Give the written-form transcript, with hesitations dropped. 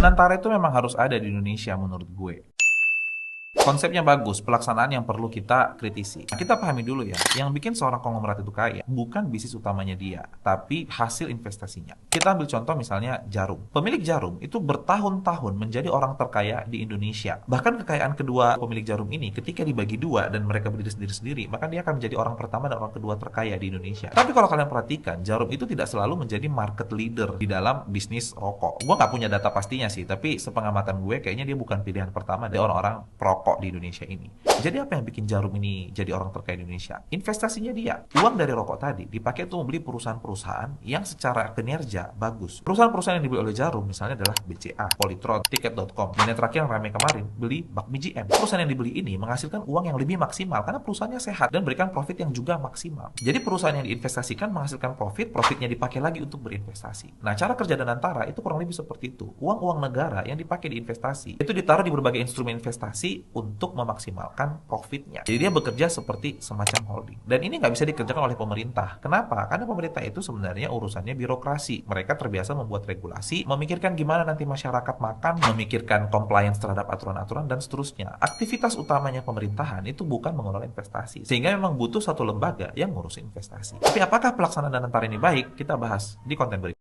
Danantara itu memang harus ada di Indonesia menurut gue. Konsepnya bagus, pelaksanaan yang perlu kita kritisi. Nah, kita pahami dulu ya, yang bikin seorang konglomerat itu kaya bukan bisnis utamanya dia, tapi hasil investasinya. Kita ambil contoh misalnya Jarum. Pemilik Jarum itu bertahun-tahun menjadi orang terkaya di Indonesia. Bahkan kekayaan kedua pemilik Jarum ini ketika dibagi dua dan mereka berdiri sendiri-sendiri, maka dia akan menjadi orang pertama dan orang kedua terkaya di Indonesia. Tapi kalau kalian perhatikan, Jarum itu tidak selalu menjadi market leader di dalam bisnis rokok. Gue nggak punya data pastinya sih, tapi sepengamatan gue kayaknya dia bukan pilihan pertama dari orang-orang perokok di Indonesia ini. Jadi apa yang bikin Jarum ini jadi orang terkaya di Indonesia? Investasinya dia. Uang dari rokok tadi dipakai untuk membeli perusahaan-perusahaan yang secara kinerja bagus. Perusahaan-perusahaan yang dibeli oleh Jarum misalnya adalah BCA, Polytron, Tiket.com. Dan yang terakhir yang ramai kemarin, beli Bakmi GM. Perusahaan yang dibeli ini menghasilkan uang yang lebih maksimal karena perusahaannya sehat dan berikan profit yang juga maksimal. Jadi perusahaan yang diinvestasikan menghasilkan profit, profitnya dipakai lagi untuk berinvestasi. Nah, cara kerja Danantara itu kurang lebih seperti itu. Uang-uang negara yang dipakai di investasi itu ditaruh di berbagai instrumen investasi untuk memaksimalkan profitnya. Jadi dia bekerja seperti semacam holding. Dan ini nggak bisa dikerjakan oleh pemerintah. Kenapa? Karena pemerintah itu sebenarnya urusannya birokrasi. Mereka terbiasa membuat regulasi, memikirkan gimana nanti masyarakat makan, memikirkan compliance terhadap aturan-aturan, dan seterusnya. Aktivitas utamanya pemerintahan itu bukan mengelola investasi. Sehingga memang butuh satu lembaga yang ngurus investasi. Tapi apakah pelaksanaan Danantara ini baik? Kita bahas di konten berikutnya.